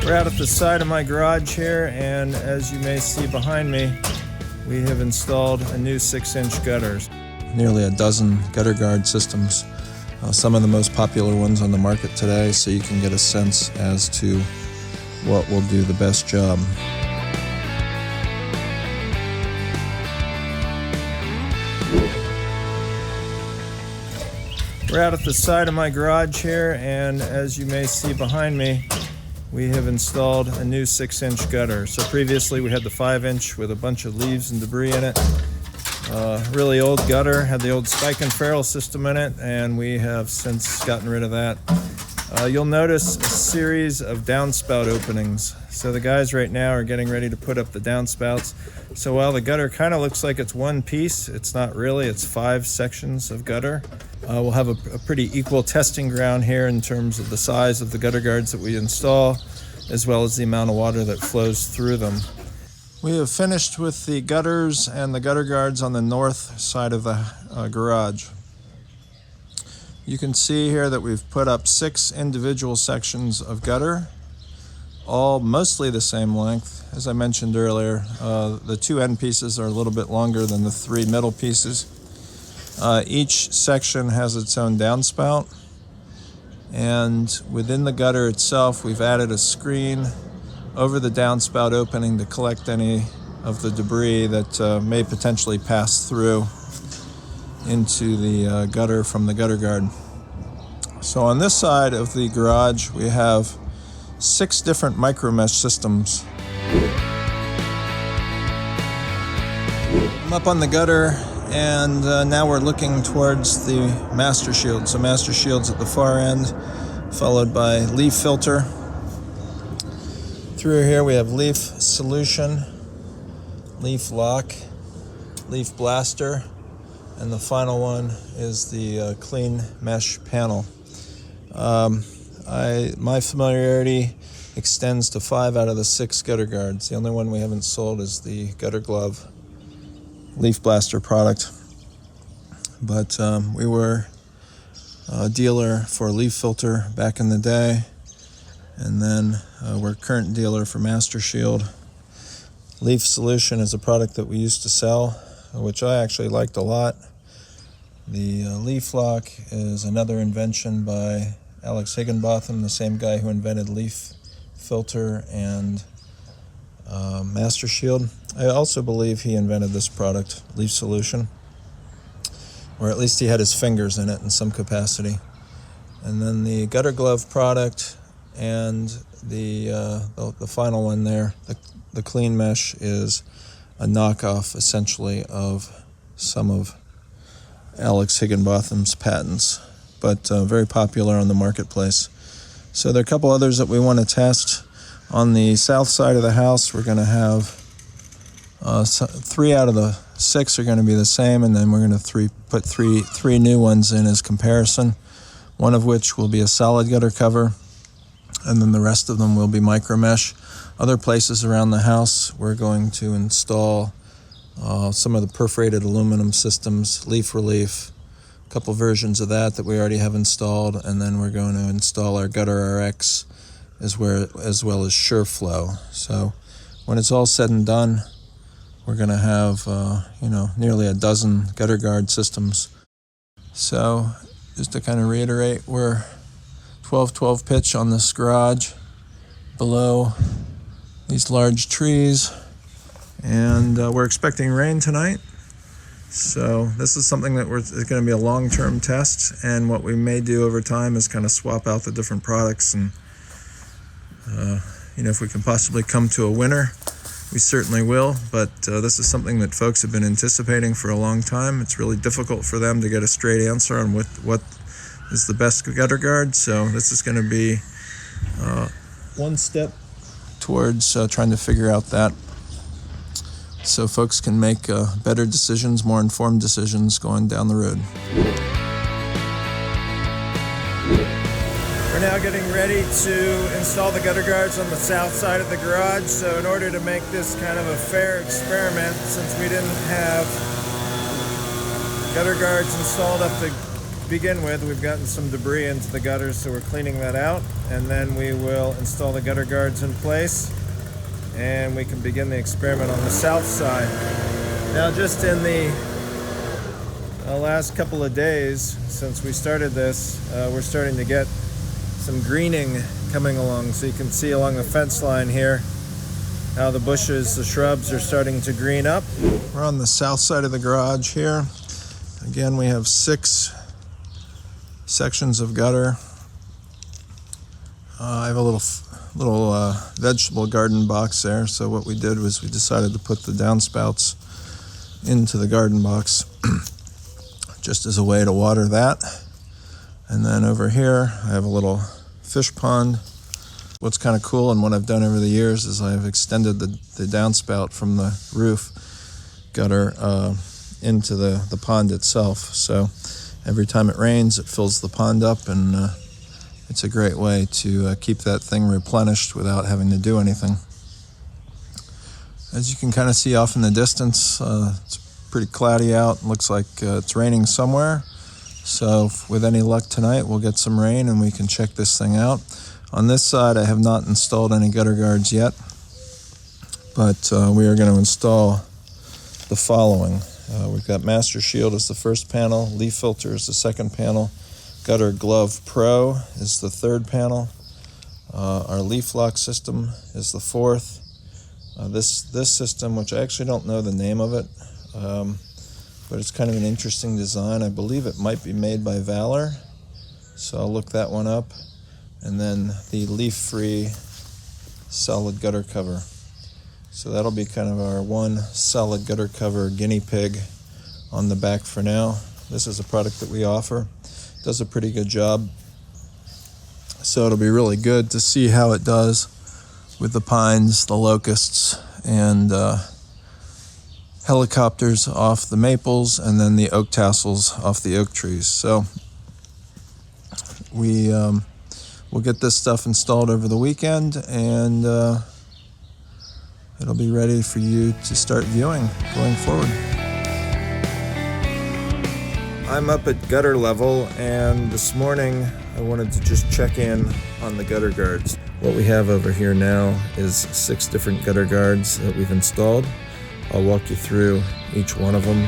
We're out at the side of my garage here, and as you may see behind me, we have installed a new 6-inch gutters. Nearly a dozen gutter guard systems, some of the most popular ones on the market today, so you can get a sense as to what will do the best job. We're out at the side of my garage here, and as you may see behind me, we have installed a new 6-inch gutter. So previously we had the 5-inch with a bunch of leaves and debris in it. Really old gutter, had the old spike and ferrule system in it, and we have since gotten rid of that. You'll notice a series of downspout openings. So the guys right now are getting ready to put up the downspouts. So while the gutter kind of looks like it's one piece, it's not really, it's 5 sections of gutter. We'll have a pretty equal testing ground here in terms of the size of the gutter guards that we install, as well as the amount of water that flows through them. We have finished with the gutters and the gutter guards on the north side of the garage. You can see here that we've put up 6 individual sections of gutter, all mostly the same length. As I mentioned earlier, the 2 end pieces are a little bit longer than the 3 middle pieces. Each section has its own downspout, and within the gutter itself we've added a screen over the downspout opening to collect any of the debris that may potentially pass through into the gutter from the gutter guard. So on this side of the garage we have 6 different micro mesh systems. I'm up on the gutter, and now we're looking towards the MasterShield. So MasterShield's at the far end, followed by LeafFilter. Through here we have LeafSolution, LeafLock, LeafBlaster, and the final one is the clean mesh panel. My familiarity extends to 5 out of the 6 gutter guards. The only one we haven't sold is the GutterGlove LeafBlaster product, but we were a dealer for LeafFilter back in the day, and then we're current dealer for MasterShield. LeafSolution is a product that we used to sell, which I actually liked a lot. The LeafLock is another invention by Alex Higginbotham, the same guy who invented LeafFilter and MasterShield. I also believe he invented this product, LeafSolution, or at least he had his fingers in it in some capacity. And then the GutterGlove product and the final one there, the clean mesh, is a knockoff essentially of some of Alex Higginbotham's patents, but very popular on the marketplace. So there are a couple others that we want to test. On the south side of the house, we're going to have 3 out of the 6 are going to be the same, and then we're going to put three new ones in as comparison, one of which will be a solid gutter cover, and then the rest of them will be micro mesh. Other places around the house, we're going to install some of the perforated aluminum systems, Leaf Relief, a couple versions of that we already have installed, and then we're going to install our Gutter RX as well as SureFlow. So when it's all said and done, we're going to have nearly a dozen gutter guard systems. So just to kind of reiterate, we're 12-12 pitch on this garage below these large trees, and we're expecting rain tonight. So this is something that it's going to be a long-term test, and what we may do over time is kind of swap out the different products, and if we can possibly come to a winner, we certainly will. But this is something that folks have been anticipating for a long time. It's really difficult for them to get a straight answer on what is the best gutter guard. So this is going to be one step towards trying to figure out that, so folks can make better decisions, more informed decisions going down the road. We're now getting ready to install the gutter guards on the south side of the garage. So in order to make this kind of a fair experiment, since we didn't have gutter guards installed up the To begin with, we've gotten some debris into the gutters, so we're cleaning that out, and then we will install the gutter guards in place, and we can begin the experiment on the south side. Now, just in the last couple of days since we started this, we're starting to get some greening coming along, so you can see along the fence line here how the bushes, the shrubs are starting to green up. We're on the south side of the garage here. Again, we have 6 sections of gutter. I have a little vegetable garden box there, so what we did was we decided to put the downspouts into the garden box just as a way to water that. And then over here I have a little fish pond. What's kind of cool and what I've done over the years is I've extended the downspout from the roof gutter into the pond itself. So every time it rains, it fills the pond up, and it's a great way to keep that thing replenished without having to do anything. As you can kind of see off in the distance, it's pretty cloudy out. It looks like it's raining somewhere. So with any luck tonight, we'll get some rain and we can check this thing out. On this side, I have not installed any gutter guards yet, but we are going to install the following. We've got MasterShield as the first panel, LeafFilter is the second panel, GutterGlove Pro is the third panel, our LeafLock system is the fourth. This system, which I actually don't know the name of it, but it's kind of an interesting design. I believe it might be made by Valor, so I'll look that one up. And then the LeafFree solid gutter cover. So that'll be kind of our one solid gutter cover guinea pig on the back for now. This is a product that we offer. Does a pretty good job. So it'll be really good to see how it does with the pines, the locusts, and helicopters off the maples, and then the oak tassels off the oak trees. So we'll get this stuff installed over the weekend, and it'll be ready for you to start viewing going forward. I'm up at gutter level, and this morning I wanted to just check in on the gutter guards. What we have over here now is 6 different gutter guards that we've installed. I'll walk you through each one of them.